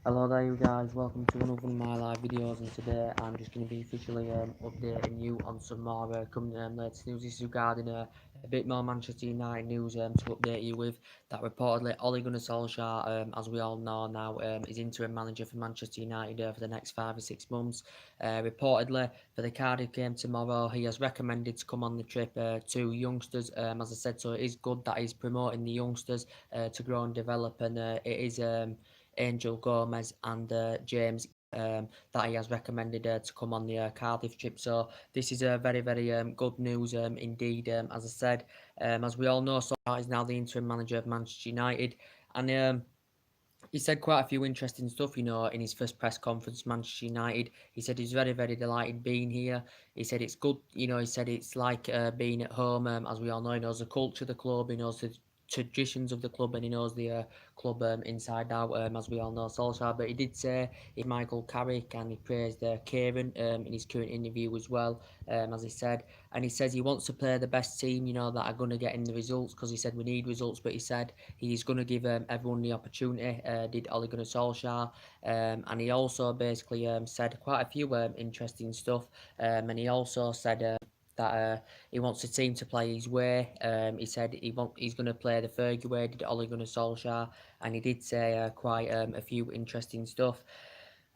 Hello there you guys, welcome to another one of my live videos, and today I'm just going to be officially updating you on some more coming latest news. This is regarding a bit more Manchester United news to update you with. That reportedly Ole Gunnar Solsjaer, as we all know now, is interim manager for Manchester United for the next 5 or 6 months. Reportedly for the Cardiff game tomorrow, he has recommended to come on the trip to youngsters, as I said, so it is good that he's promoting the youngsters to grow and develop, and it is Angel Gomez and James that he has recommended to come on the Cardiff trip. So this is very, very good news indeed. As I said, as we all know, Solskjaer is now the interim manager of Manchester United, and he said quite a few interesting stuff, in his first press conference, Manchester United. He said he's very, very delighted being here. He said it's good, he said it's like being at home, as we all know. He knows the culture of the club, he knows the traditions of the club, and he knows the club inside out, as we all know, Solskjaer. But he did say it's Michael Carrick, and he praised Kieran in his current interview as well, as he said. And he says he wants to play the best team, that are going to get in the results, because he said we need results, but he said he's going to give everyone the opportunity, did Ole Gunnar Solskjaer. And he also basically said quite a few interesting stuff, and he also said that he wants the team to play his way. He said he's going to play the Fergie way, did Ole Gunnar Solskjaer, and he did say quite a few interesting stuff.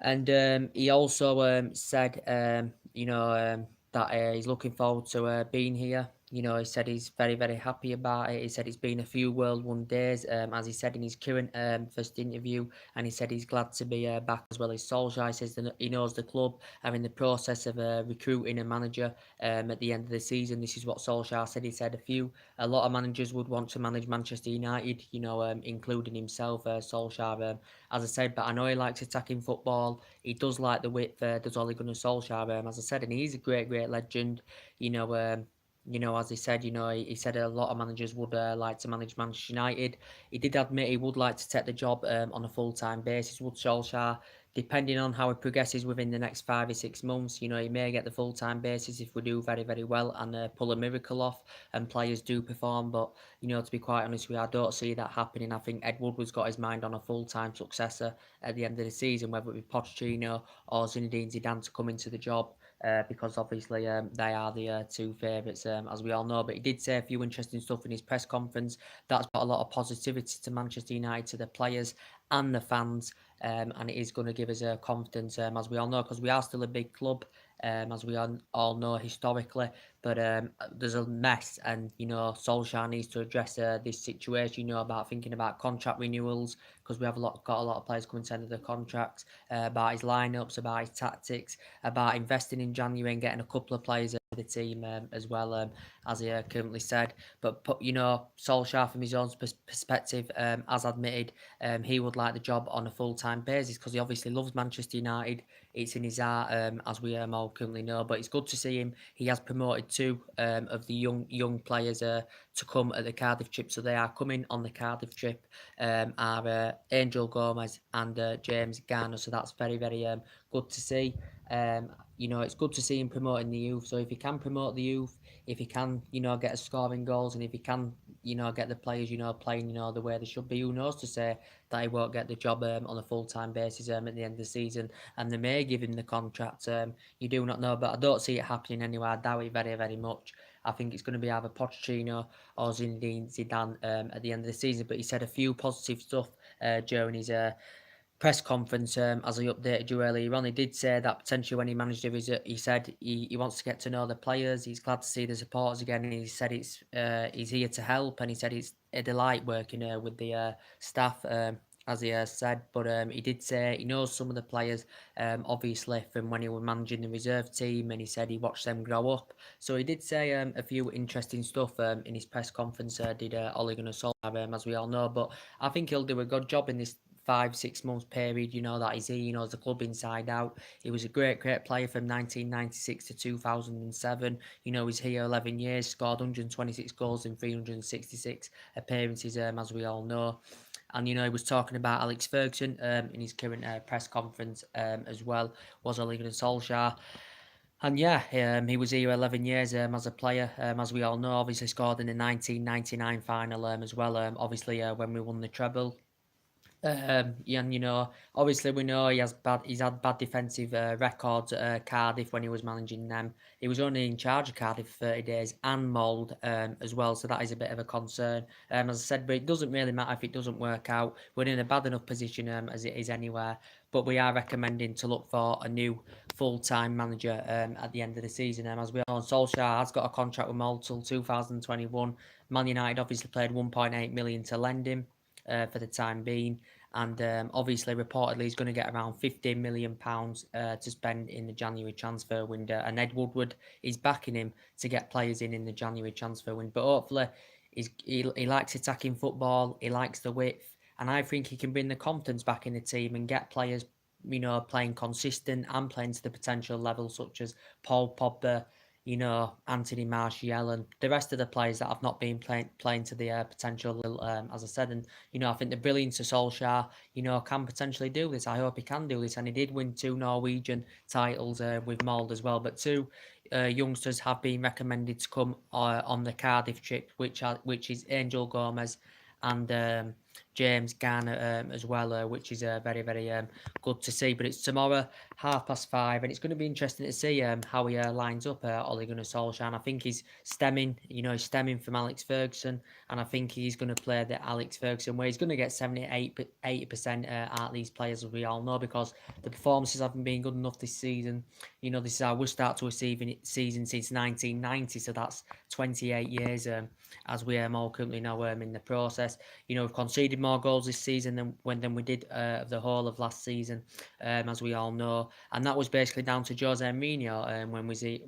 And he also said, that he's looking forward to being here. He said he's very, very happy about it. He said it's been a few World One days, as he said in his current first interview, and he said he's glad to be back as well as Solskjaer. He says that he knows the club are in the process of recruiting a manager at the end of the season. This is what Solskjaer said. He said a lot of managers would want to manage Manchester United, including himself, Solskjaer. As I said, but I know he likes attacking football. He does like the width, does Ole Gunnar Solskjaer, as I said, and he's a great, great legend. You know, um, as he said, he said a lot of managers would like to manage Manchester United. He did admit he would like to take the job on a full-time basis, would Solskjaer, depending on how he progresses within the next 5 or 6 months. He may get the full-time basis if we do very, very well and pull a miracle off and players do perform. But, to be quite honest with you, I don't see that happening. I think Ed Woodward's got his mind on a full-time successor at the end of the season, whether it be Pochettino or Zinedine Zidane to come into the job. Because obviously they are the two favourites, as we all know. But he did say a few interesting stuff in his press conference. That's brought a lot of positivity to Manchester United, to the players and the fans, and it is going to give us confidence, as we all know, because we are still a big club, as we all know historically. But there's a mess, and Solskjaer needs to address this situation. About thinking about contract renewals, because we have got a lot of players coming to the end of their contracts. About his lineups, about his tactics, about investing in January and getting a couple of players the team as well, as he currently said. But Solskjaer, from his own perspective, has admitted he would like the job on a full-time basis, because he obviously loves Manchester United. It's in his heart, as we all currently know. But it's good to see him. He has promoted two of the young players to come at the Cardiff trip. So they are coming on the Cardiff trip, are Angel Gomez and James Garner. So that's very, very good to see. It's good to see him promoting the youth. So if he can promote the youth, if he can, get us scoring goals, and if he can, get the players, playing, the way they should be, who knows to say that he won't get the job on a full-time basis at the end of the season, and they may give him the contract. You do not know, but I don't see it happening anyway. I doubt it very, very much. I think it's going to be either Pochettino or Zinedine Zidane at the end of the season. But he said a few positive stuff during his press conference, as I updated you earlier on. He did say that potentially when he managed the he said he wants to get to know the players. He's glad to see the supporters again, and he said he's here to help, and he said it's a delight working with the staff. As he said, but he did say he knows some of the players, obviously from when he was managing the reserve team, and he said he watched them grow up. So he did say a few interesting stuff in his press conference. Did Ole Gunnar Solskjaer, as we all know, but I think he'll do a good job in this 5 6 months period, that he's here. Knows the club inside out. He was a great player from 1996 to 2007. He's here 11 years, scored 126 goals in 366 appearances, as we all know. And he was talking about Alex Ferguson in his current press conference as well. Was Ole Gunnar Solskjaer. And yeah, he was here 11 years as a player, as we all know. Obviously scored in the 1999 final as well. Obviously when we won the treble. And obviously we know he's had bad defensive records at Cardiff when he was managing them. He was only in charge of Cardiff for 30 days and mauled as well, so that is a bit of a concern. As I said, but it doesn't really matter if it doesn't work out. We're in a bad enough position as it is anywhere. But we are recommending to look for a new full-time manager at the end of the season. As we all know, Solskjaer has got a contract with Mull till 2021. Man United obviously paid 1.8 million to lend him for the time being. And obviously, reportedly, he's going to get around £15 million to spend in the January transfer window. And Ed Woodward is backing him to get players in the January transfer window. But hopefully, he likes attacking football. He likes the width, and I think he can bring the confidence back in the team and get players, playing consistent and playing to the potential level, such as Paul Pogba, Anthony Martial and the rest of the players that have not been playing to the potential, as I said. And, I think the brilliance of Solskjaer, can potentially do this. I hope he can do this. And he did win 2 Norwegian titles with Mold as well. But 2 youngsters have been recommended to come on the Cardiff trip, which is Angel Gomez and James Garner as well, which is very, very good to see. But it's tomorrow, 5:30, and it's going to be interesting to see how he lines up Ole Gunnar Solskjaer. And I think he's stemming, he's stemming from Alex Ferguson, and I think he's going to play the Alex Ferguson way. He's going to get 80% out of these players, as we all know, because the performances haven't been good enough this season. This is our worst start to a season since 1990, so that's 28 years, as we all currently know in the process. We've conceded more goals this season than we did the whole of last season, as we all know, and that was basically down to Jose Mourinho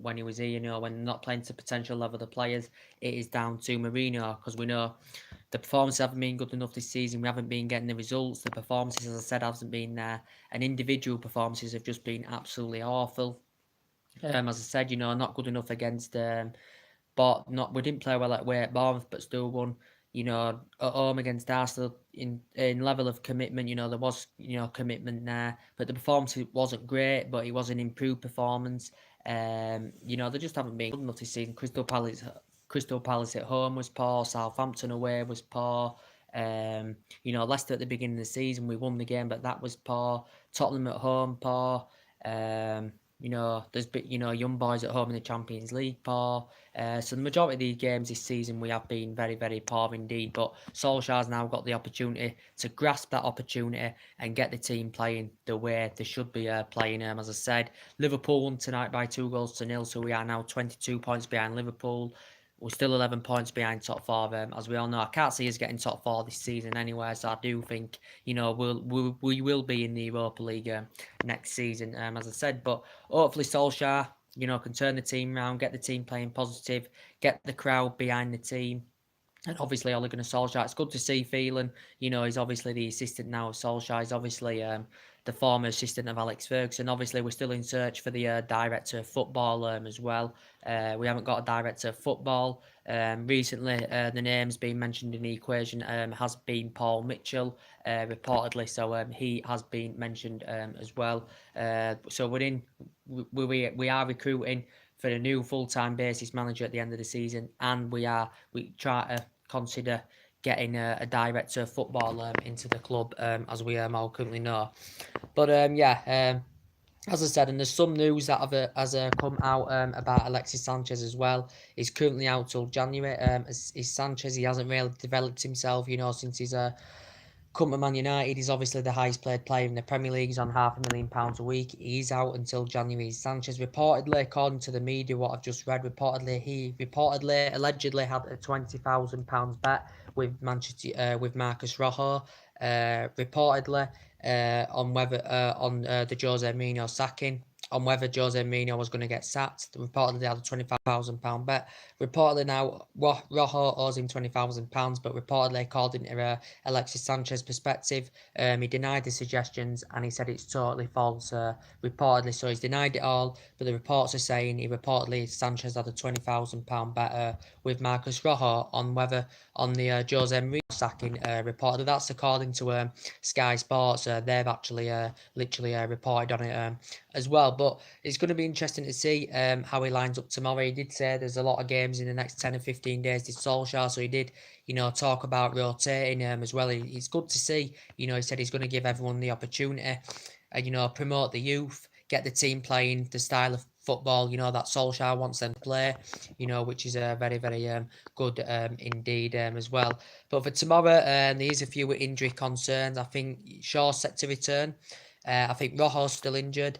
when he was here. When not playing to potential level of the players, it is down to Mourinho, because we know the performances haven't been good enough this season. We haven't been getting the results. The performances, as I said, hasn't been there, and individual performances have just been absolutely awful. As I said, not good enough against. But we didn't play well at Bournemouth, but still won. At home against Arsenal in level of commitment. There was commitment there, but the performance wasn't great. But it was an improved performance. They just haven't been good enough this season. Crystal Palace at home was poor. Southampton away was poor. Leicester at the beginning of the season, we won the game, but that was poor. Tottenham at home, poor. There's been, young boys at home in the Champions League poor. So the majority of these games this season we have been very, very poor indeed. But Solskjaer's now got the opportunity to grasp that opportunity and get the team playing the way they should be playing. As I said, Liverpool won tonight by 2-0, so we are now 22 points behind Liverpool. We're still 11 points behind top 4. As we all know, I can't see us getting top 4 this season anyway. So I do think, we will be in the Europa League next season, as I said. But hopefully Solskjaer, can turn the team around, get the team playing positive, get the crowd behind the team. And obviously Ole Gunnar Solskjaer, it's good to see Phelan. He's obviously the assistant now of Solskjaer. He's obviously the former assistant of Alex Ferguson. Obviously, we're still in search for the director of football as well. We haven't got a director of football. Recently, the name's been mentioned in the equation has been Paul Mitchell, reportedly. So he has been mentioned as well. So we are recruiting for a new full-time basis manager at the end of the season, and we try to consider getting a director of football into the club, as we all currently know. But as I said, and there's some news that has come out about Alexis Sanchez as well. He's currently out till January. Is Sanchez, he hasn't really developed himself, since he's come to Man United. He's obviously the highest paid player in the Premier League. He's on £500,000 a week. He's out until January. Sanchez reportedly, according to the media, what I've just read, allegedly had a £20,000 bet with Marcus Rojo. Reportedly on the Jose Mourinho sacking, on whether Jose Mourinho was going to get sacked. Reportedly, they had a £20,000 bet. Reportedly now, Rojo owes him £20,000, but reportedly, according to Alexis Sanchez's perspective, he denied the suggestions and he said it's totally false. Reportedly, so he's denied it all. But the reports are saying Sanchez had a £20,000 bet with Marcus Rojo on whether on the Jose Mourinho sacking reportedly. That's according to Sky Sports. They've actually literally reported on it as well. But it's going to be interesting to see how he lines up tomorrow. He did say there's a lot of games in the next 10 or 15 days to Solsjaker, so he did, talk about rotating as well. It's good to see. He said he's going to give everyone the opportunity, promote the youth, get the team playing the style of football, that Solskjaer wants them to play, which is very, very good indeed as well. But for tomorrow, there is a few injury concerns. I think Shaw's set to return. I think Rojo's still injured.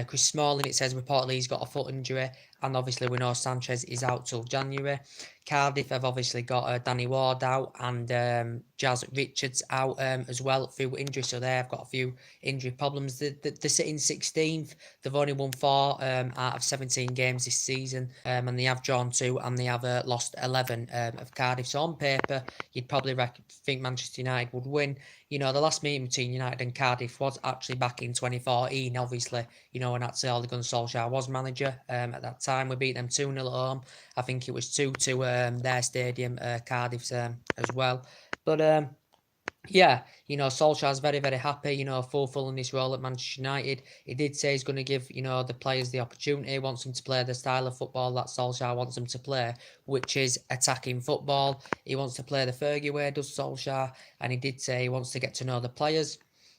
Chris Smalling, it says reportedly he's got a foot injury. And obviously we know Sanchez is out till January. Cardiff have obviously got Danny Ward out and Jazz Richards out as well through injury. So they've got a few injury problems. They're sitting 16th. They've only won 4 out of 17 games this season. And they have drawn 2 and they have lost 11 of Cardiff. So on paper, you'd probably think Manchester United would win. The last meeting between United and Cardiff was actually back in 2014, obviously, when that's Ole Gunnar Solskjaer was manager. At that time, we beat them 2-0 at home. I think it was 2-2 their stadium, Cardiff's as well. But yeah, Solskjaer's very, very happy, fulfilling this role at Manchester United. He did say he's going to give, the players the opportunity. He wants them to play the style of football that Solskjaer wants them to play, which is attacking football. He wants to play the Fergie way, does Solskjaer. And he did say he wants to get to know the players.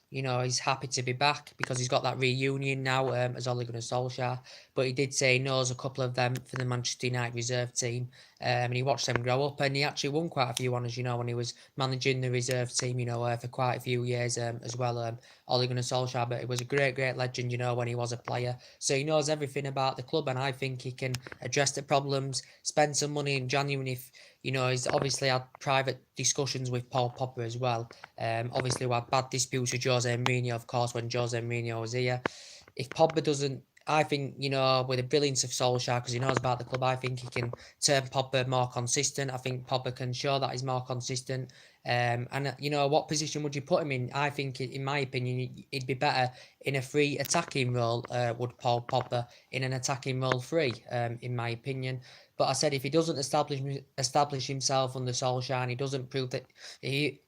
He's happy to be back because he's got that reunion now as Ole Gunnar Solskjaer. But he did say he knows a couple of them for the Manchester United reserve team. And he watched them grow up, and he actually won quite a few honours, when he was managing the reserve team, for quite a few years as well, Ole Gunnar Solskjaer. But he was a great, great legend, when he was a player. So he knows everything about the club, and I think he can address the problems, spend some money in January if, he's obviously had private discussions with Paul Popper as well. Obviously, we had bad disputes with Jose Mourinho, of course, when Jose Mourinho was here. If Pogba doesn't, I think, with the brilliance of Solskjaer, because he knows about the club, I think he can turn Pogba more consistent. I think Pogba can show that he's more consistent. And, what position would you put him in? I think, in my opinion, he'd be better in a free attacking role, would Paul Pogba, in an attacking role free, in my opinion. But I said if he doesn't establish himself under Solskjaer and he doesn't prove that he...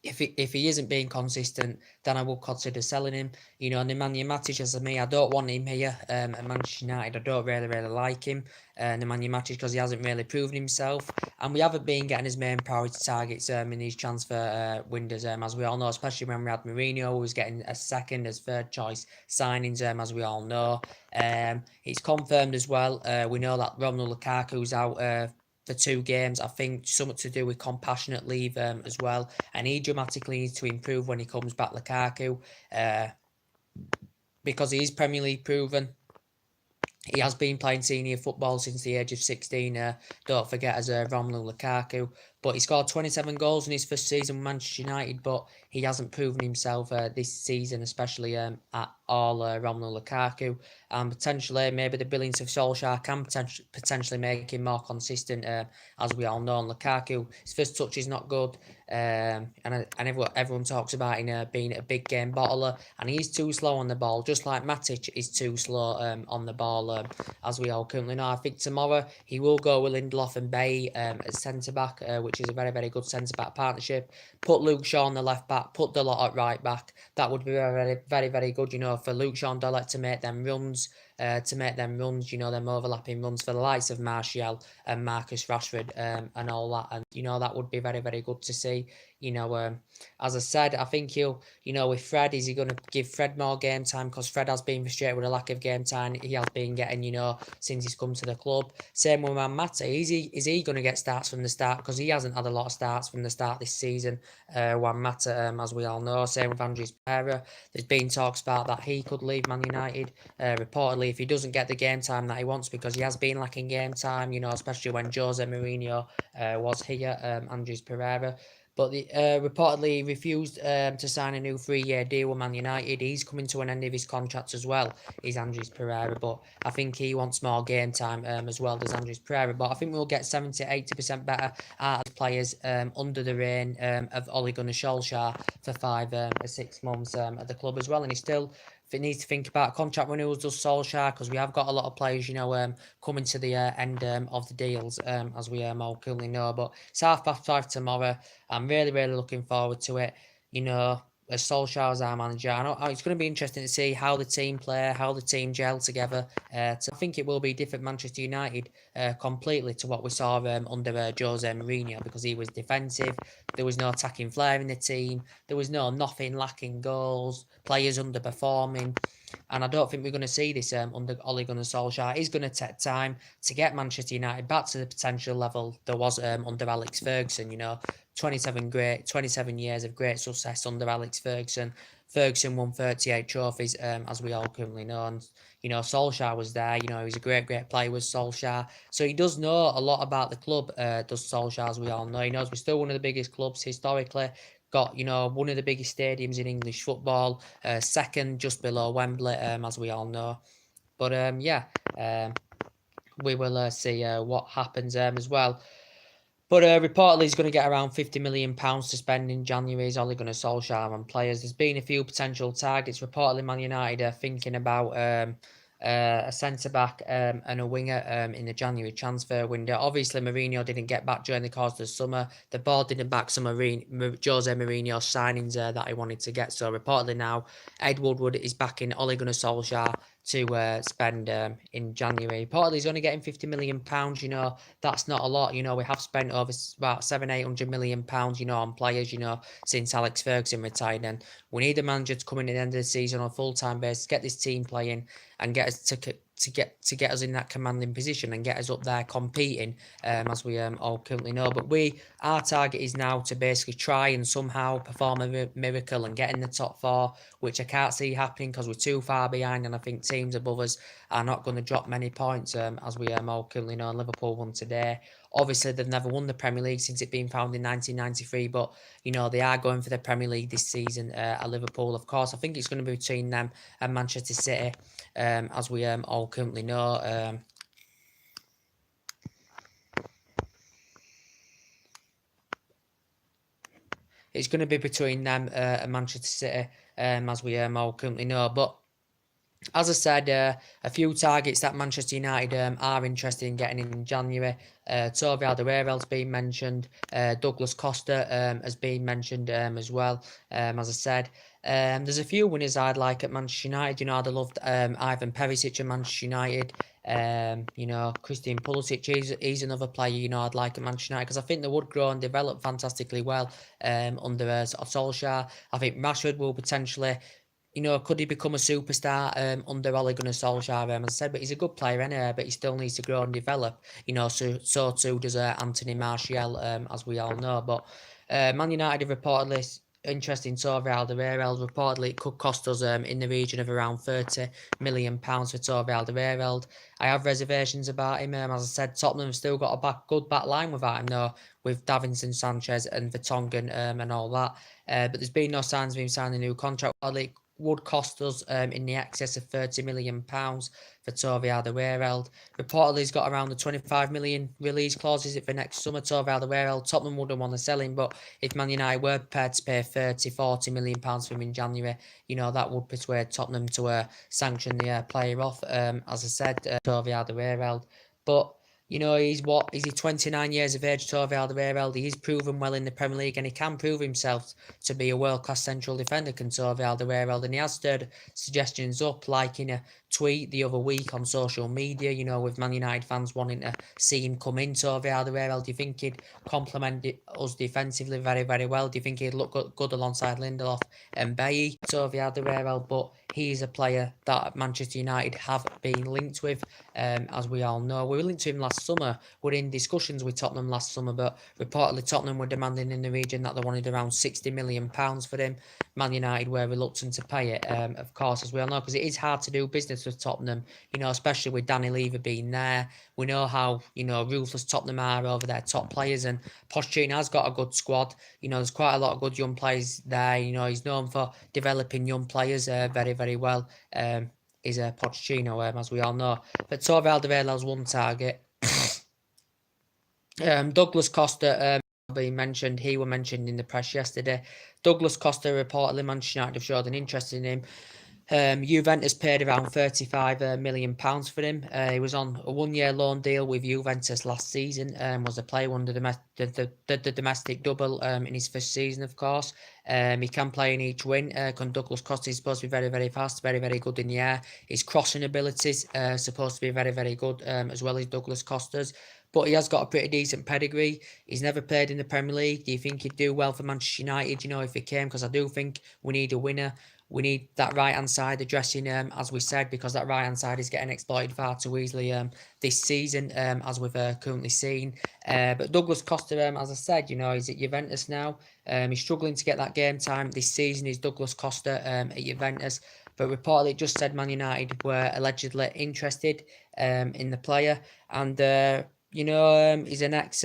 If he isn't being consistent, then I will consider selling him. And Nemanja Matic, as me, I don't want him here at Manchester United. I don't really, really like him, Nemanja Matic, because he hasn't really proven himself. And we haven't been getting his main priority targets in these transfer windows, as we all know, especially when we had Mourinho, who was getting a second as third choice signings, as we all know. It's confirmed as well. We know that Romelu Lukaku's out for 2 games. I think something to do with compassionate leave as well. And he dramatically needs to improve when he comes back, Lukaku, because he is Premier League proven. He has been playing senior football since the age of 16, don't forget, as Romelu Lukaku. But he scored 27 goals in his first season with Manchester United, but he hasn't proven himself this season, especially at all, Romelu Lukaku. And potentially, maybe the brilliance of Solskjaer can potentially make him more consistent, as we all know. And Lukaku, his first touch is not good, and everyone talks about him being a big game bottler, and he's too slow on the ball, just like Matic is too slow on the ball, as we all currently know. I think tomorrow he will go with Lindelof and Bay as centre-back, which is a very, very good centre-back partnership. Put Luke Shaw on the left-back, put Dalot at right-back. That would be very, very, very good, for Luke Shaw and Dalot to make them runs, them overlapping runs for the likes of Martial and Marcus Rashford and all that. And, that would be very, very good to see. As I said, I think with Fred, is he going to give Fred more game time? Because Fred has been frustrated with a lack of game time he has been getting, since he's come to the club. Same with Mata. Is he going to get starts from the start? Because he hasn't had a lot of starts from the start this season, Juan Mata, as we all know. Same with Andres Pereira. There's been talks about that he could leave Man United, reportedly, if he doesn't get the game time that he wants, because he has been lacking game time, especially when Jose Mourinho was here, Andres Pereira. But reportedly refused to sign a new 3-year deal with Man United. He's coming to an end of his contract as well, is Andres Pereira. But I think he wants more game time as well as Andres Pereira. But I think we'll get 70-80% better out of players under the reign of Ole Gunnar Solskjaer for 5 or 6 months at the club as well. And he's still If it needs to think about contract renewals, does Solskjaer, because we have got a lot of players, coming to the end of the deals, as we all currently know. But it's 5:30 tomorrow. I'm really, really looking forward to it. As Solskjaer as our manager, I know it's going to be interesting to see how the team play, how the team gel together. I think it will be different Manchester United completely to what we saw under Jose Mourinho, because he was defensive. There was no attacking flair in the team. There was nothing lacking goals, players underperforming. And I don't think we're going to see this under Ole Gunnar Solskjaer. It's going to take time to get Manchester United back to the potential level there was under Alex Ferguson. 27 years of great success under Alex Ferguson. Ferguson won 38 trophies, as we all currently know. And, Solskjaer was there. He was a great, great player with Solskjaer. So he does know a lot about the club, does Solskjaer, as we all know. He knows we're still one of the biggest clubs historically. Got, one of the biggest stadiums in English football, second just below Wembley, as we all know. But, we will see what happens as well. But reportedly, he's going to get around £50 million to spend in January. He's only going to Solskjaer on players. There's been a few potential targets. Reportedly, Man United are thinking about a centre-back and a winger in the January transfer window. Obviously, Mourinho didn't get back during the course of the summer. The board didn't back some Jose Mourinho signings that he wanted to get. So reportedly now, Ed Woodward is backing Ole Gunnar Solskjaer to spend in January. Reportedly, he's only getting £50 million. That's not a lot. We have spent over about £700-800 million, on players, since Alex Ferguson retired. And we need a manager to come in at the end of the season on a full-time basis, get this team playing, and get us to get us in that commanding position and get us up there competing, as we all currently know. But our target is now to basically try and somehow perform a miracle and get in the top four, which I can't see happening because we're too far behind, and I think teams above us are not going to drop many points, as we all currently know. Liverpool won today. Obviously, they've never won the Premier League since it being founded in 1993, but, they are going for the Premier League this season at Liverpool, of course. I think it's going to be between them and Manchester City, as we all currently know. It's going to be between them and Manchester City, as we all currently know. But as I said, a few targets that Manchester United are interested in getting in January. Toby Alderweireld's been mentioned. Douglas Costa has been mentioned as well. As I said, there's a few winners I'd like at Manchester United. I'd have loved Ivan Perisic at Manchester United. Christian Pulisic, he's another player, I'd like at Manchester United, because I think they would grow and develop fantastically well under Solskjaer. I think Rashford will potentially, could he become a superstar under Ole Gunnar Solskjaer, as I said, but he's a good player anyway, but he still needs to grow and develop, so too does Anthony Martial, as we all know. But Man United have reportedly interested in Toby Alderweireld. Reportedly, it could cost us in the region of around £30 million for Toby Alderweireld. I have reservations about him. As I said, Tottenham have still got a good back line without him, though, with Davinson Sanchez and Vertonghen and all that. But there's been no signs of him signing a new contract. It would cost us in the excess of £30 million for Toby Alderweireld. Reportedly, he's got around the 25 million release clause. Is it for next summer? Toby Alderweireld, Tottenham wouldn't want to sell him, but if Man United were prepared to pay £30-40 million for him in January, that would persuade Tottenham to sanction the player off. As I said, Toby Alderweireld. But he's 29 years of age, Toby Alderweireld. He's proven well in the Premier League, and he can prove himself to be a world-class central defender, can Toby Alderweireld. And he has stirred suggestions up, like in a tweet the other week on social media, with Man United fans wanting to see him come in. Toby Alderweireld, do you think he'd complement us defensively very, very well? Do you think he'd look good alongside Lindelof and Bailly? Toby Alderweireld, but he's a player that Manchester United have been linked with, as we all know. We were linked to him last summer. We're in discussions with Tottenham last summer, but reportedly Tottenham were demanding in the region that they wanted around £60 million for him. Man United were reluctant to pay it, of course, as we all know, because it is hard to do business with Tottenham, especially with Danny Levy being there. We know how, ruthless Tottenham are over their top players, and Pochettino has got a good squad. There's quite a lot of good young players there. He's known for developing young players very, very well. Is Pochettino, as we all know. But Toby Alderweireld's one target. Douglas Costa being mentioned. He was mentioned in the press yesterday. Douglas Costa reportedly Manchester United have showed an interest in him. Juventus paid around £35 million for him. He was on a 1-year loan deal with Juventus last season. Was a player won the domestic double in his first season, of course. He can play in each wing. Douglas Costa is supposed to be very, very fast, very, very good in the air. His crossing abilities are supposed to be very, very good, as well as Douglas Costa's. But he has got a pretty decent pedigree. He's never played in the Premier League. Do you think he'd do well for Manchester United, if he came? Because I do think we need a winner. We need that right-hand side addressing, as we said, because that right-hand side is getting exploited far too easily this season, as we've currently seen. But Douglas Costa, as I said, he's at Juventus now. He's struggling to get that game time this season. Is Douglas Costa at Juventus? But reportedly, it just said Man United were allegedly interested in the player. And, he's an ex...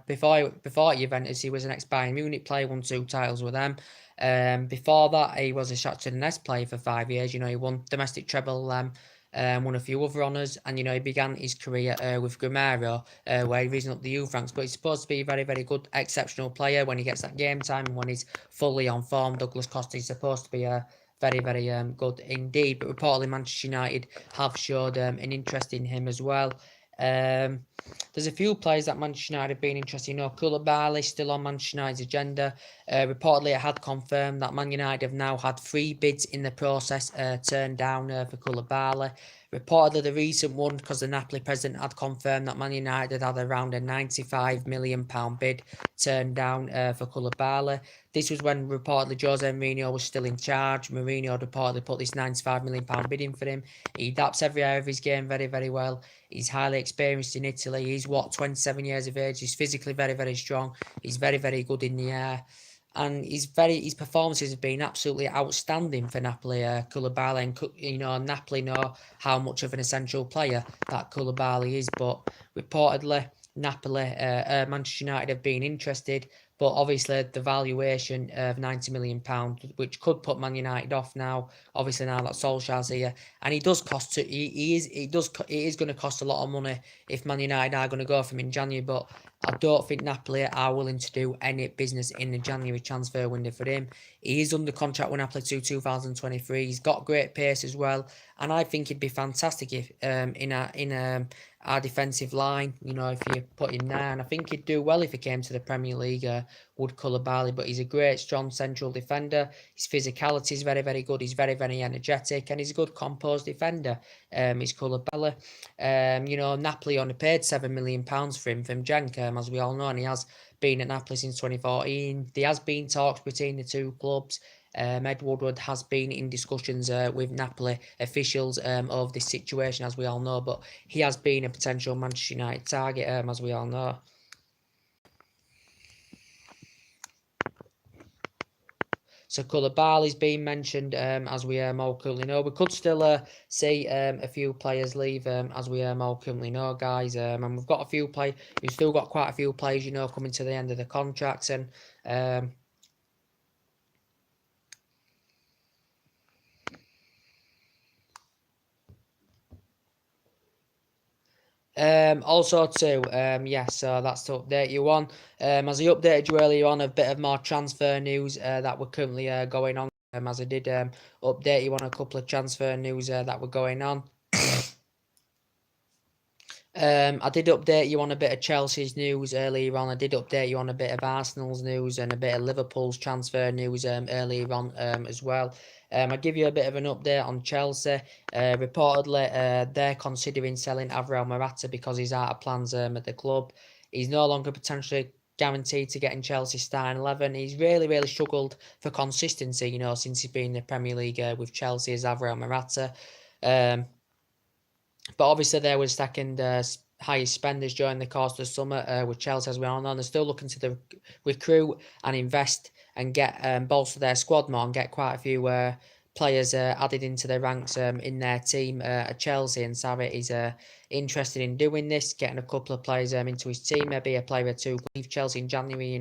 before Juventus, he was an ex-Bayern Munich player, won 2 titles with them. Before that, he was a Shakhtar Donetsk player for 5 years. He won domestic treble, won a few other honours, and he began his career with Grimero, where he risen up the youth ranks. But he's supposed to be a very, very good, exceptional player when he gets that game time and when he's fully on form. Douglas Costa is supposed to be very, very good indeed. But reportedly, Manchester United have showed an interest in him as well. There's a few players that Manchester United have been interested in. Koulibaly still on Manchester United's agenda. Reportedly, it had confirmed that Man United have now had 3 bids in the process turned down for Koulibaly. Reportedly, the recent one, because the Napoli president had confirmed that Man United had around a £95 million bid turned down for Koulibaly. This was when reportedly Jose Mourinho was still in charge. Mourinho had reportedly put this £95 million bid in for him. He adapts every area of his game very, very well. He's highly experienced in Italy. He's 27 years of age. He's physically very, very strong. He's very, very good in the air. And his performances have been absolutely outstanding for Napoli. Koulibaly, and Napoli know how much of an essential player that Koulibaly is. But reportedly, Manchester United have been interested. But obviously, the valuation of £90 million, which could put Man United off now. Obviously, now that Solsjaker's here, and he does cost. It is going to cost a lot of money if Man United are going to go for him in January. But I don't think Napoli are willing to do any business in the January transfer window for him. He is under contract with Napoli to 2023. He's got great pace as well, and I think he'd be fantastic if in our defensive line, if you put him there. And I think he'd do well if he came to the Premier League, would Koulibaly. But he's a great, strong central defender. His physicality is very, very good. He's very, very energetic, and he's a good composed defender. He's Koulibaly. Napoli only paid £7 million for him from Genk, as we all know, and he has been at Napoli since 2014. There has been talks between the two clubs. Ed Woodward has been in discussions with Napoli officials of this situation, as we all know, but he has been a potential Manchester United target, as we all know. So Koulibaly's been mentioned, as we all currently know. We could still see a few players leave, as we all currently know, guys. And we've got a few we've still got quite a few players, coming to the end of the contracts, and also too, so that's to update you on. As I updated you earlier on, a bit of more transfer news that were currently going on. As I did update you on a couple of transfer news that were going on. I did update you on a bit of Chelsea's news earlier on. I did update you on a bit of Arsenal's news and a bit of Liverpool's transfer news earlier on as well. I'll give you a bit of an update on Chelsea. Reportedly, they're considering selling Alvaro Morata because he's out of plans at the club. He's no longer potentially guaranteed to get in Chelsea's starting 11. He's really, really struggled for consistency, since he's been in the Premier League with Chelsea as Alvaro Morata. But obviously, they were second highest spenders during the course of the summer with Chelsea, as we all know. They're still looking to recruit and invest and get bolster their squad more and get quite a few players added into their ranks in their team at Chelsea. And Sarri is interested in doing this, getting a couple of players into his team, maybe a player or two leave Chelsea in January,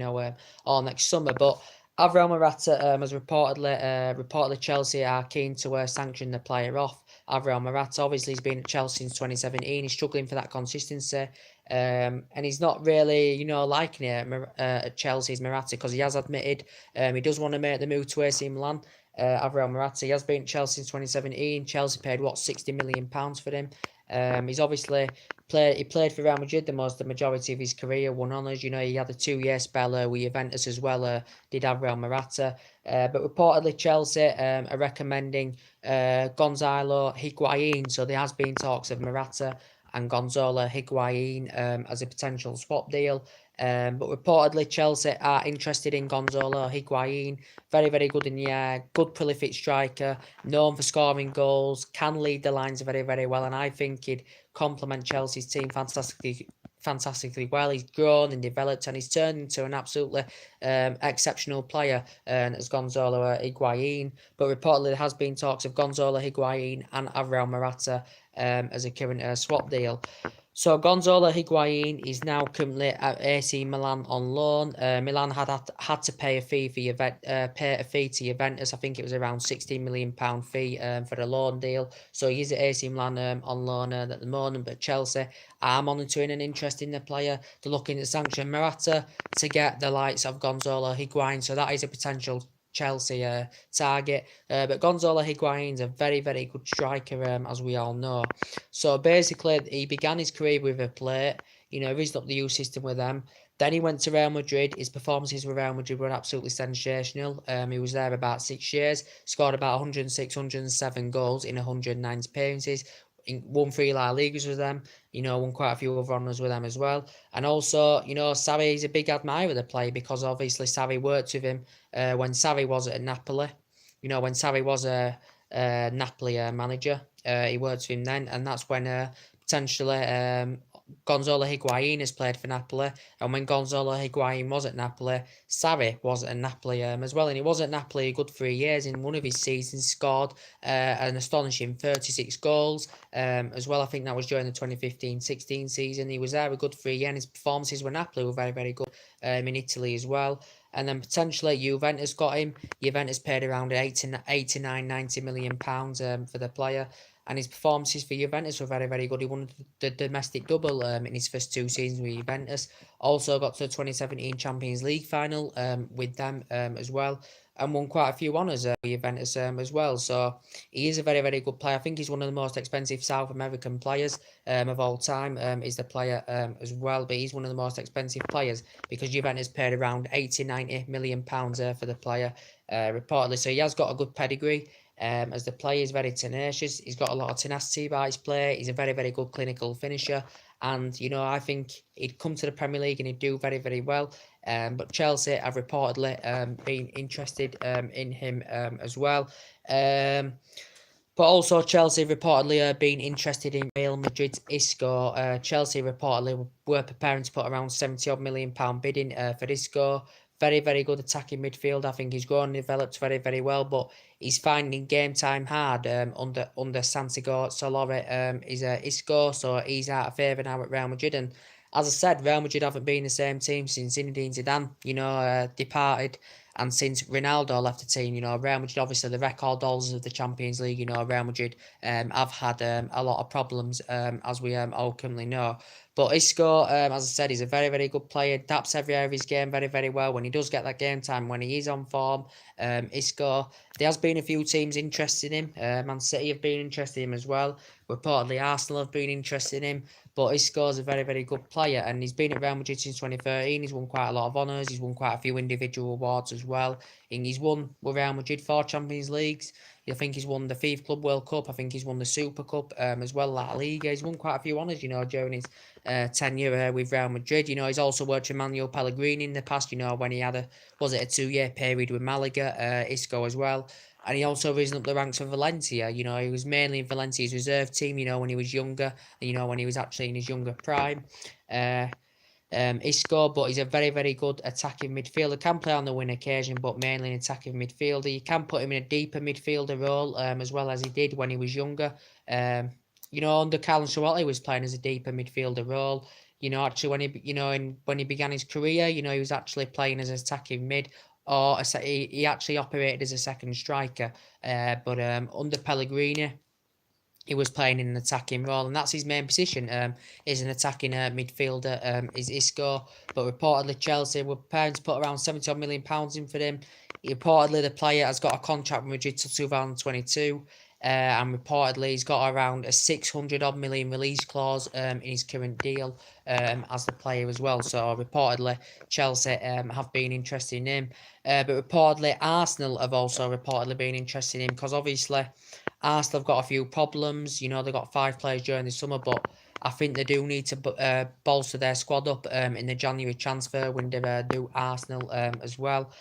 or next summer. But Alvaro Morata has reportedly Chelsea are keen to sanction the player off. Alvaro Morata, obviously, he's been at Chelsea since 2017. He's struggling for that consistency. And he's not really, liking it at Chelsea's Morata, because he has admitted he does want to make the move to AC Milan. Alvaro Morata. He has been at Chelsea since 2017. Chelsea paid what, £60 million for him. He's obviously played for Real Madrid the majority of his career, won honours. You know, he had a 2-year spell with Juventus as well. Did Alvaro Morata. But reportedly Chelsea are recommending Gonzalo Higuain. So there has been talks of Morata and Gonzalo Higuain as a potential swap deal. But reportedly Chelsea are interested in Gonzalo Higuain. Very, very good in the air, good prolific striker, known for scoring goals, can lead the lines very, very well, and I think he'd complement Chelsea's team fantastically well. He's grown and developed, and he's turned into an absolutely exceptional player as Gonzalo Higuain. But reportedly there has been talks of Gonzalo Higuain and Alvaro Morata as a current swap deal. So Gonzalo Higuain is now currently at AC Milan on loan. Milan had to pay a fee to Juventus. I think it was around £16 million fee for the loan deal. So he is at AC Milan on loan at the moment. But Chelsea are monitoring and interested in the player. They're looking to sanction Morata to get the likes of Gonzalo Higuain. So that is a potential Chelsea target. But Gonzalo Higuain's a very, very good striker, as we all know. So basically, he began his career with a plate. You know, reached up the youth system with them. Then he went to Real Madrid. His performances with Real Madrid were absolutely sensational. He was there about 6 years, scored about 106, 107 goals in 109 appearances. Won 3 La Ligas with them, you know, won quite a few other honours with them as well. And also, you know, Sarri is a big admirer of the player because obviously Sarri worked with him when Sarri was at Napoli. You know, when Sarri was a Napoli manager, he worked with him then, and that's when potentially Gonzalo Higuain has played for Napoli, and when Gonzalo Higuain was at Napoli, Sarri was at Napoli as well, and he was at Napoli a good 3 years. In one of his seasons, scored an astonishing 36 goals as well. I think that was during the 2015-16 season. He was there a good 3 years, and his performances with Napoli were very, very good in Italy as well. And then potentially Juventus got him. Juventus paid around 89, 90 million pounds for the player. And his performances for Juventus were very, very good. He won the domestic double in his first 2 seasons with Juventus. Also got to the 2017 Champions League final with them as well. And won quite a few honours with Juventus as well. So he is a very, very good player. I think he's one of the most expensive South American players of all time. Is the player as well. But he's one of the most expensive players because Juventus paid around 80, 90 million pounds for the player reportedly. So he has got a good pedigree. As the player is very tenacious, he's got a lot of tenacity about his play. He's a very, very good clinical finisher, and you know I think he'd come to the Premier League and he'd do very, very well. But Chelsea have reportedly been interested in him as well. But also Chelsea reportedly been interested in Real Madrid's Isco. Chelsea reportedly were preparing to put around £70 million bid in for Isco. Very, very good attacking midfield. I think he's grown and developed very, very well, but he's finding game time hard under Santiago Solari is Isco, so he's out of favour now at Real Madrid. And as I said, Real Madrid haven't been the same team since Zinedine Zidane, you know, departed. And since Ronaldo left the team, you know, Real Madrid, obviously the record holders of the Champions League, you know, Real Madrid have had a lot of problems, as we all currently know. But Isco, as I said, he's a very, very good player, adapts every area of his game very, very well. When he does get that game time, when he is on form, Isco, there has been a few teams interested in him. Man City have been interested in him as well. Reportedly Arsenal have been interested in him. But Isco's a very, very good player, and he's been at Real Madrid since 2013. He's won quite a lot of honours. He's won quite a few individual awards as well. And he's won with Real Madrid 4 Champions Leagues. I think he's won the FIFA Club World Cup. I think he's won the Super Cup as well, La Liga. He's won quite a few honours, you know, during his tenure with Real Madrid. You know, he's also worked with Manuel Pellegrini in the past, you know, when he had a 2-year period with Malaga, Isco as well. And he also risen up the ranks for Valencia. You know, he was mainly in Valencia's reserve team, you know, when he was younger, you know, when he was actually in his younger prime. Isco, but he's a very, very good attacking midfielder. Can play on the wing occasion, but mainly an attacking midfielder. You can put him in a deeper midfielder role, as well as he did when he was younger. You know, under Carlo Ancelotti, he was playing as a deeper midfielder role. You know, actually, when he began his career, you know, he was actually playing as an attacking mid, or he actually operated as a second striker. But under Pellegrini, he was playing in an attacking role, and that's his main position. Is an attacking midfielder. Is Isco, but reportedly Chelsea were preparing to put around £70 million in for him. Reportedly, the player has got a contract with Madrid till 2022. And reportedly, he's got around a 600 million release clause in his current deal as the player as well. So reportedly, Chelsea have been interested in him. But reportedly, Arsenal have also reportedly been interested in him because obviously Arsenal have got a few problems. You know, they've got 5 players during the summer, but I think they do need to bolster their squad up in the January transfer window. Do Arsenal as well.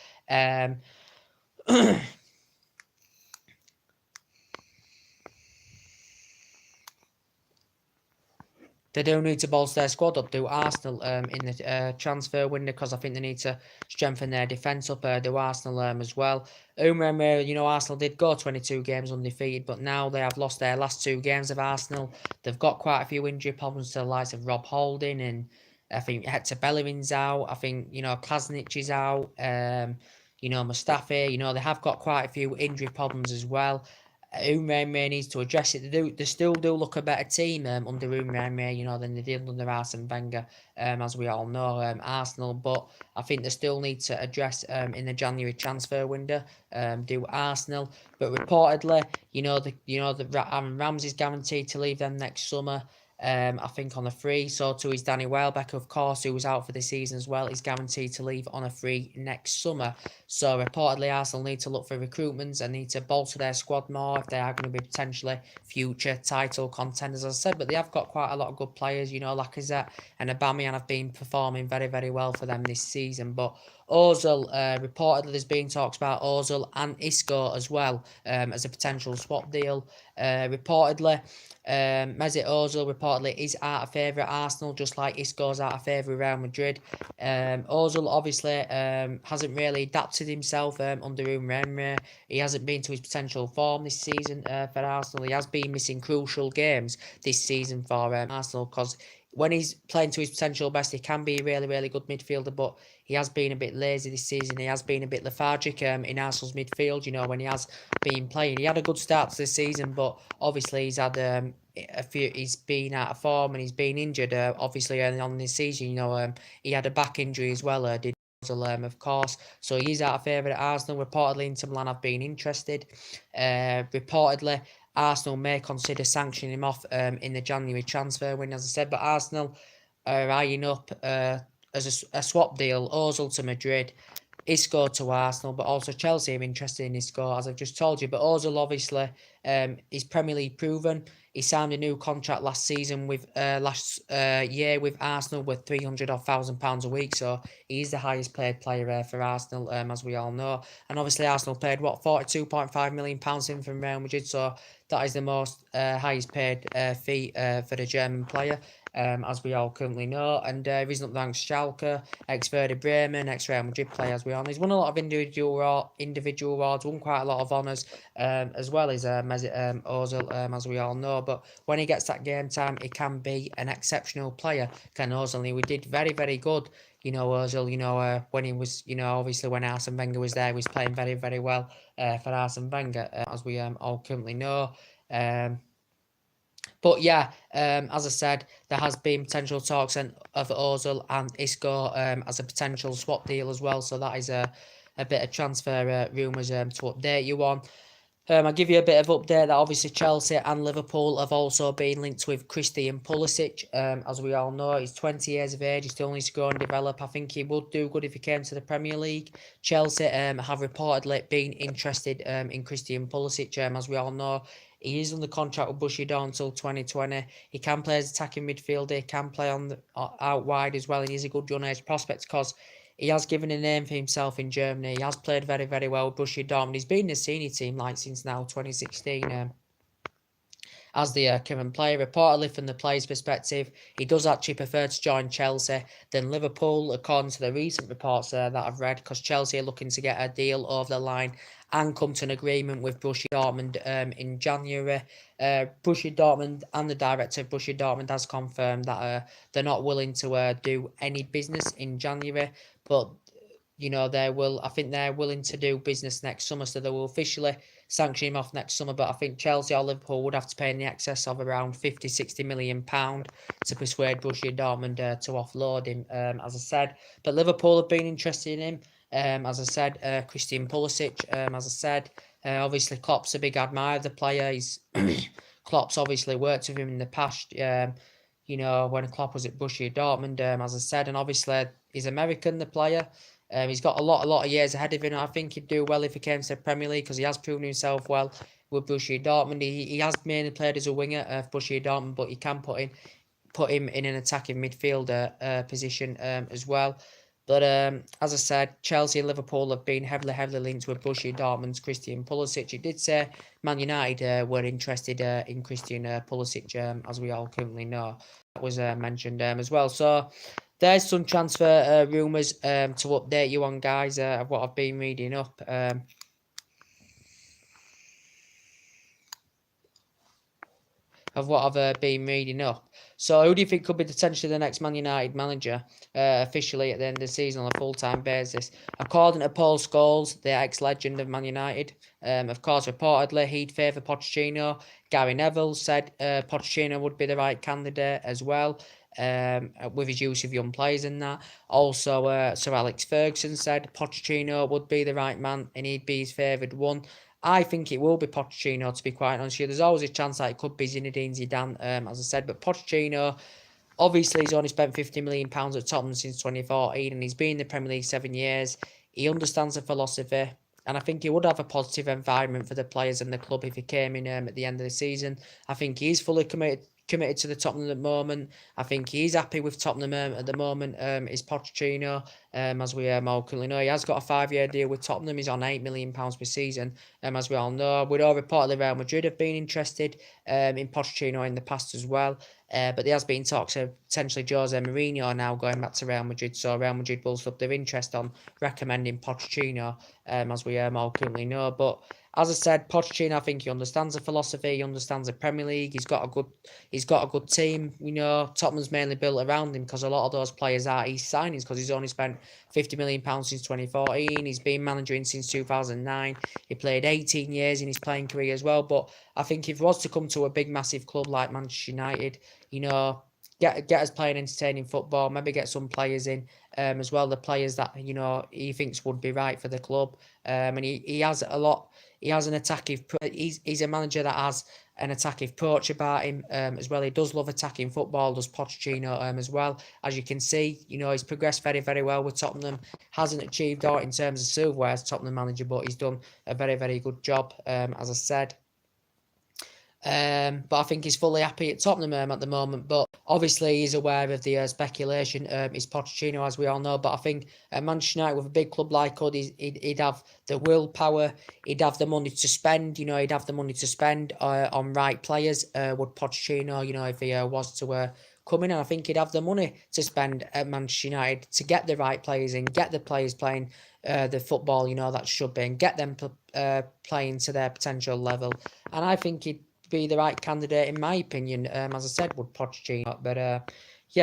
They do need to bolster their squad up, do Arsenal, in the transfer window, because I think they need to strengthen their defence up, do Arsenal as well. You know, Arsenal did go 22 games undefeated, but now they have lost their last 2 games of Arsenal. They've got quite a few injury problems to the likes of Rob Holding, and I think Hector Bellerin's out. I think, you know, Klasnic is out. You know, Mustafi, you know, they have got quite a few injury problems as well. Umrahmeh needs to address it. They still do look a better team under Umrahmeh, you know, than they did under Arsene Wenger, as we all know, Arsenal. But I think they still need to address in the January transfer window, do Arsenal. But reportedly, the Aaron Ramsey's guaranteed to leave them next summer. I think on a free. So too is Danny Welbeck, of course, who was out for the season as well. He's guaranteed to leave on a free next summer. So reportedly, Arsenal need to look for recruitments and need to bolster their squad more if they are going to be potentially future title contenders, as I said. But they have got quite a lot of good players. You know, Lacazette and Aubameyang have been performing very, very well for them this season. But Ozil, reportedly, there's been talks about Ozil and Isco as well as a potential swap deal. Reportedly, Mesut Ozil reportedly is out of favour at Arsenal, just like Isco's out of favour at Real Madrid. Ozil obviously hasn't really adapted himself under Umrahmeh. He hasn't been to his potential form this season for Arsenal. He has been missing crucial games this season for Arsenal, because when he's playing to his potential best, he can be a really, really good midfielder, but he has been a bit lazy this season. He has been a bit lethargic in Arsenal's midfield, you know, when he has been playing. He had a good start to the season, but obviously he's had he's been out of form and he's been injured, obviously, early on this season. You know, he had a back injury as well, did of course. So he's out of favour at Arsenal. Reportedly, Inter Milan have been interested. Reportedly, Arsenal may consider sanctioning him off in the January transfer window, as I said. But Arsenal are eyeing up as a swap deal, Ozil to Madrid, Isco to Arsenal, but also Chelsea are interested in Isco, as I've just told you. But Ozil obviously is Premier League proven. He signed a new contract last season with last year with Arsenal with £300,000 a week. So he's the highest paid player for Arsenal, as we all know. And obviously Arsenal paid £42.5 million in from Real Madrid. So that is the most highest paid fee for the German player. As we all currently know, and he's not thanks Schalke, ex-Werder Bremen, ex-Real Madrid player, as we all know. He's won a lot of individual awards, won quite a lot of honours, as well as Mesut Ozil, as we all know. But when he gets that game time, he can be an exceptional player, can Ozil. And we did very, very good, you know, Ozil, you know, when he was, you know, obviously when Arsene Wenger was there, he was playing very, very well for Arsene Wenger, as we all currently know. But yeah, as I said, there has been potential talks of Ozil and Isco as a potential swap deal as well. So that is a bit of transfer rumours to update you on. I'll give you a bit of update that obviously Chelsea and Liverpool have also been linked with Christian Pulisic. As we all know, he's 20 years of age. He still needs to go and develop. I think he would do good if he came to the Premier League. Chelsea have reportedly been interested in Christian Pulisic. As we all know, he is under contract with Bushido until 2020. He can play as attacking midfielder. He can play on out wide as well. And he's a good young age prospect because he has given a name for himself in Germany. He has played very, very well with Borussia Dortmund. He's been in the senior team since now 2016 as the current player. Reportedly, from the player's perspective, he does actually prefer to join Chelsea than Liverpool, according to the recent reports that I've read, because Chelsea are looking to get a deal over the line and come to an agreement with Borussia Dortmund in January. Borussia Dortmund and the director of Borussia Dortmund has confirmed that they're not willing to do any business in January, but I think they're willing to do business next summer, so they will officially sanction him off next summer. But I think Chelsea or Liverpool would have to pay in the excess of around 50-60 million pound to persuade Borussia Dortmund to offload him, as I said. But Liverpool have been interested in him. As I said, Christian Pulisic, as I said, obviously Klopp's a big admirer of the player. Klopp's obviously worked with him in the past, when Klopp was at Borussia Dortmund, as I said, and obviously he's American, the player. He's got a lot of years ahead of him. I think he'd do well if he came to the Premier League because he has proven himself well with Borussia Dortmund. He has mainly played as a winger for Borussia Dortmund, but you can put him in an attacking midfielder position as well. But as I said, Chelsea and Liverpool have been heavily linked with Borussia Dortmund's Christian Pulisic. It did say Man United were interested in Christian Pulisic, as we all currently know. That was mentioned as well. So there's some transfer rumours to update you on, guys, of what I've been reading up. So who do you think could be potentially the next Man United manager officially at the end of the season on a full-time basis? According to Paul Scholes, the ex-legend of Man United, of course, reportedly he'd favour Pochettino. Gary Neville said Pochettino would be the right candidate as well. With his use of young players and that. Also, Sir Alex Ferguson said Pochettino would be the right man and he'd be his favoured one. I think it will be Pochettino, to be quite honest with you. There's always a chance that it could be Zinedine Zidane, as I said, but Pochettino, obviously he's only spent £50 million at Tottenham since 2014 and he's been in the Premier League 7 years. He understands the philosophy. And I think he would have a positive environment for the players and the club if he came in at the end of the season. I think he's fully committed to the Tottenham at the moment. I think he's happy with Tottenham at the moment, is Pochettino, as we all currently know. He has got a 5-year deal with Tottenham. He's on £8 million per season, as we all know. We'd all reportedly Real Madrid have been interested in Pochettino in the past as well. But there has been talks of potentially Jose Mourinho now going back to Real Madrid. So Real Madrid will up their interest on recommending Pochettino, as we all currently know. But as I said, Pochettino, I think he understands the philosophy. He understands the Premier League. He's got a good team. Tottenham's mainly built around him because a lot of those players are his signings because he's only spent £50 million since 2014. He's been managing since 2009. He played 18 years in his playing career as well. But I think if he was to come to a big, massive club like Manchester United, get us playing entertaining football, maybe get some players in as well, the players that, he thinks would be right for the club. And he has an attacking, he's a manager that has an attacking approach about him as well. He does love attacking football, does Pochettino as well. As you can see, he's progressed very, very well with Tottenham. Hasn't achieved out in terms of silverware as Tottenham manager, but he's done a very, very good job, as I said. But I think he's fully happy at Tottenham at the moment. But obviously he's aware of the speculation. Is Pochettino, as we all know. But I think Manchester United with a big club like us, he'd have the willpower. He'd have the money to spend. He'd have the money to spend on right players. Would Pochettino, if he was to come in, and I think he'd have the money to spend at Manchester United to get the right players in, get the players playing the football, that should be, and get them playing to their potential level. And I think he'd be the right candidate, in my opinion, as I said, would Pochettino. But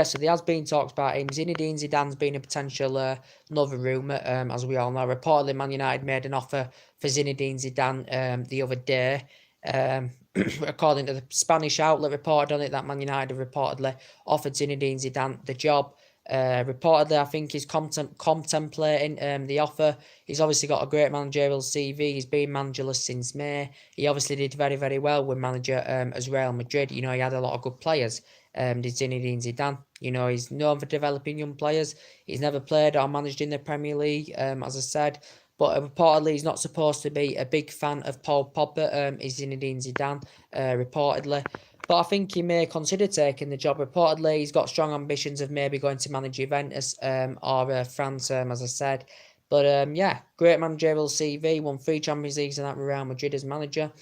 so there has been talks about him. Zinedine Zidane's been a potential another rumour, as we all know. Reportedly, Man United made an offer for Zinedine Zidane the other day. According to the Spanish outlet reported on it, that Man United have reportedly offered Zinedine Zidane the job. Reportedly, I think he's contemplating the offer. He's obviously got a great managerial CV. He's been managerless since May. He obviously did very, very well with manager as Real Madrid. He had a lot of good players. Did Zinedine Zidane. He's known for developing young players. He's never played or managed in the Premier League, as I said. But reportedly, he's not supposed to be a big fan of Paul Pogba. Is Zinedine Zidane, reportedly. But I think he may consider taking the job. Reportedly, he's got strong ambitions of maybe going to manage Juventus or France, as I said. But great managerial CV, won 3 Champions Leagues and that with Real Madrid as manager.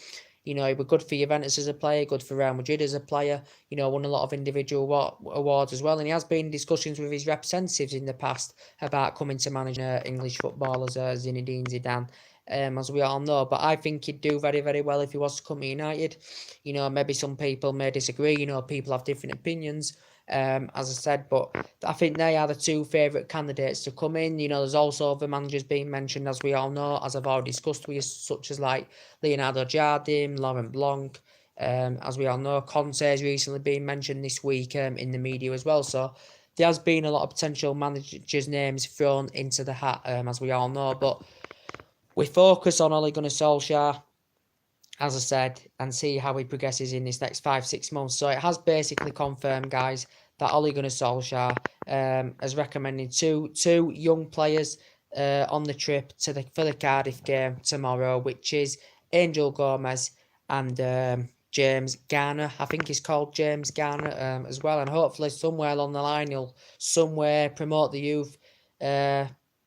He was good for Juventus as a player, good for Real Madrid as a player. Won a lot of individual awards as well. And he has been in discussions with his representatives in the past about coming to manage English footballers, Zinedine Zidane. As we all know, but I think he'd do very, very well if he was to come to United. Maybe some people may disagree. People have different opinions. as I said. But I think they are the two favourite candidates to come in. You know, there's also other managers being mentioned, as we all know, as I've already discussed with you, such as like Leonardo Jardim, Laurent Blanc. As we all know, Conte has recently been mentioned this week in the media as well. So there has been a lot of potential managers' names thrown into the hat, as we all know. But we focus on Ole Gunnar Solskjaer, as I said, and see how he progresses in this next 5-6 months. So it has basically confirmed, guys, that Ole Gunnar Solskjaer has recommended two young players on the trip for the Cardiff game tomorrow, which is Angel Gomez and James Garner. I think he's called James Garner as well, and hopefully somewhere along the line he'll somewhere promote the youth.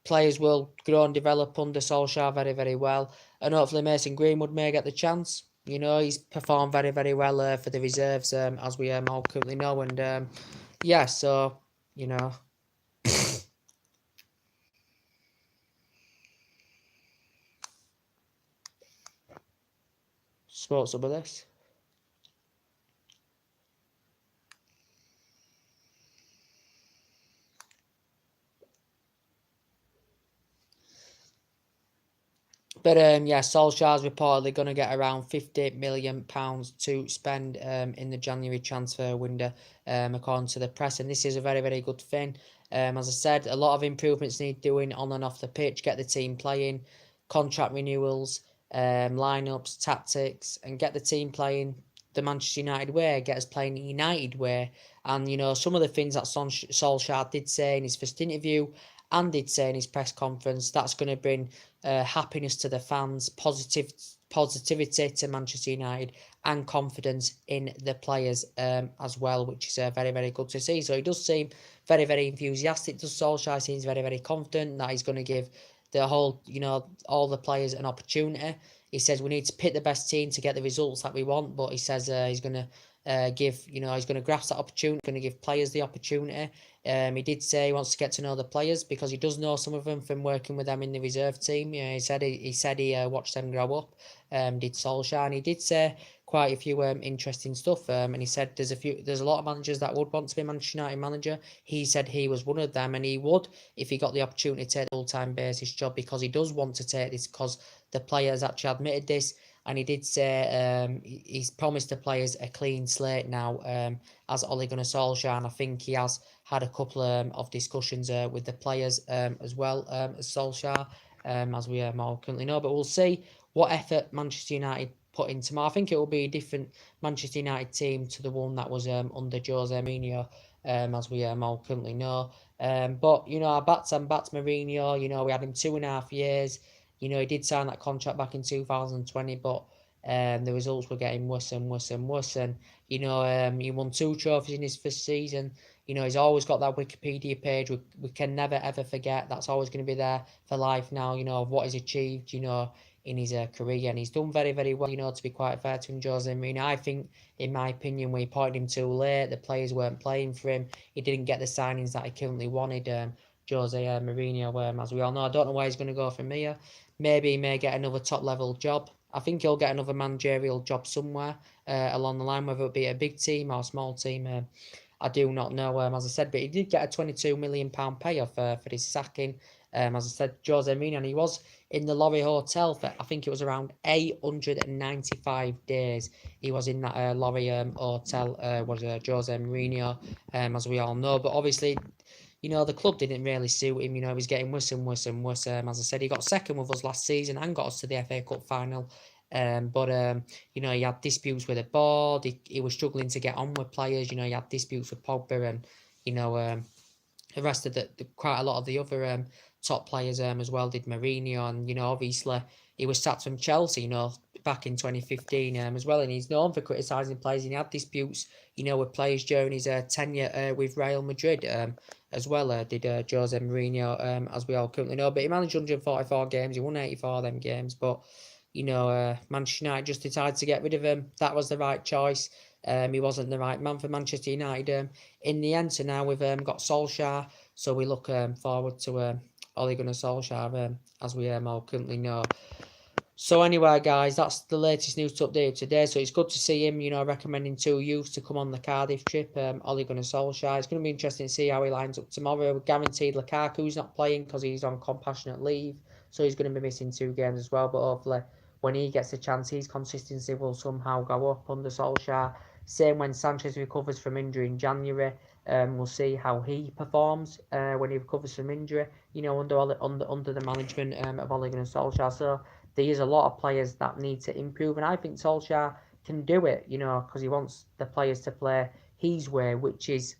Players will grow and develop under Solskjaer very, very well. And hopefully Mason Greenwood may get the chance. You know, he's performed very, very well for the reserves, as we all currently know. And, yeah, so, you know. What's up with this? But yeah, Solskjaer's reportedly going to get around £50 million to spend in the January transfer window, according to the press. And this is a very, very good thing. As I said, a lot of improvements need doing on and off the pitch, get the team playing, contract renewals, lineups, tactics, and get the team playing the Manchester United way, get us playing the United way. And, you know, some of the things that Solskjaer did say in his first interview and did say in his press conference, that's going to bring happiness to the fans, positivity to Manchester United, and confidence in the players as well, which is very, very good to see. So he does seem very, very enthusiastic. Does Solskjaer seems very, very confident that he's going to give the whole, you know, all the players an opportunity. He says we need to pick the best team to get the results that we want, but he says he's going to he's going to grasp that opportunity, going to give players the opportunity. He did say he wants to get to know the players because he does know some of them from working with them in the reserve team. You know, he said he watched them grow up. Did Solskjaer, and he did say quite a few interesting stuff. And he said there's a lot of managers that would want to be Manchester United manager. He said he was one of them, and he would if he got the opportunity to take the full-time basis job, because he does want to take this, because the players actually admitted this. And he did say he's promised the players a clean slate now, as Ole Gunnar Solskjaer, and I think he has had a couple of discussions with the players as well as Solskjaer, as we all currently know. But we'll see what effort Manchester United put in tomorrow. I think it will be a different Manchester United team to the one that was under Jose Mourinho, as we all currently know. But, you know, I backed Mourinho. You know, we had him 2.5 years. You know, he did sign that contract back in 2020, but the results were getting worse and worse and worse. And, you know, he won 2 trophies in his first season. You know, he's always got that Wikipedia page. We can never, ever forget. That's always going to be there for life now, you know, of what he's achieved, you know, in his career. And he's done very, very well, you know, to be quite fair to him, Jose Mourinho. I think, in my opinion, we appointed him too late. The players weren't playing for him. He didn't get the signings that he currently wanted. Jose Mourinho, as we all know. I don't know where he's going to go from here. Maybe he may get another top-level job. I think he'll get another managerial job somewhere along the line, whether it be a big team or a small team. I do not know, as I said, but he did get a £22 million payoff for his sacking. As I said, Jose Mourinho, and he was in the Lorry Hotel for, I think it was around 895 days. He was in that Lorry Hotel, was Jose Mourinho, as we all know. But obviously, you know, the club didn't really suit him. You know, he was getting worse and worse and worse. As I said, he got second with us last season and got us to the FA Cup final. But you know, he had disputes with the board. He was struggling to get on with players. You know, he had disputes with Pogba and, you know, the rest of quite a lot of the other top players as well did Mourinho. And, you know, obviously he was sacked from Chelsea, you know, back in 2015 as well. And he's known for criticising players. And he had disputes, you know, with players during his tenure with Real Madrid as well. Did Jose Mourinho, as we all currently know. But he managed 144 games. He won 84 of them games. But, you know, Manchester United just decided to get rid of him. That was the right choice. He wasn't the right man for Manchester United in the end. So now we've got Solskjaer. So we look forward to Ole Gunnar Solskjaer, as we all currently know. So anyway, guys, that's the latest news to update today. So it's good to see him, you know, recommending 2 youths to come on the Cardiff trip. Ole Gunnar Solskjaer. It's going to be interesting to see how he lines up tomorrow. We're guaranteed Lukaku's not playing because he's on compassionate leave, so he's going to be missing 2 games as well. But hopefully, when he gets a chance, his consistency will somehow go up under Solskjaer. Same when Sanchez recovers from injury in January. We'll see how he performs when he recovers from injury. You know, under the management of Ole Gunnar Solskjaer. So there's a lot of players that need to improve, and I think Solskjaer can do it, you know, because he wants the players to play his way, which is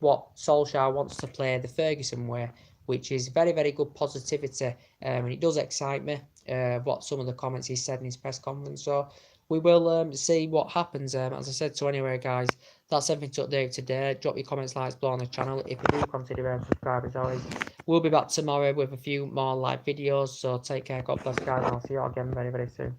what Solskjaer wants to play, the Ferguson way, which is very, very good positivity, and it does excite me, what some of the comments he said in his press conference. So we will see what happens. As I said, so anyway, guys, that's everything to update today. Drop your comments, likes below on the channel. If you do consider subscribing, as always, we'll be back tomorrow with a few more live videos. So take care, God bless, guys, and I'll see you all again very, very soon.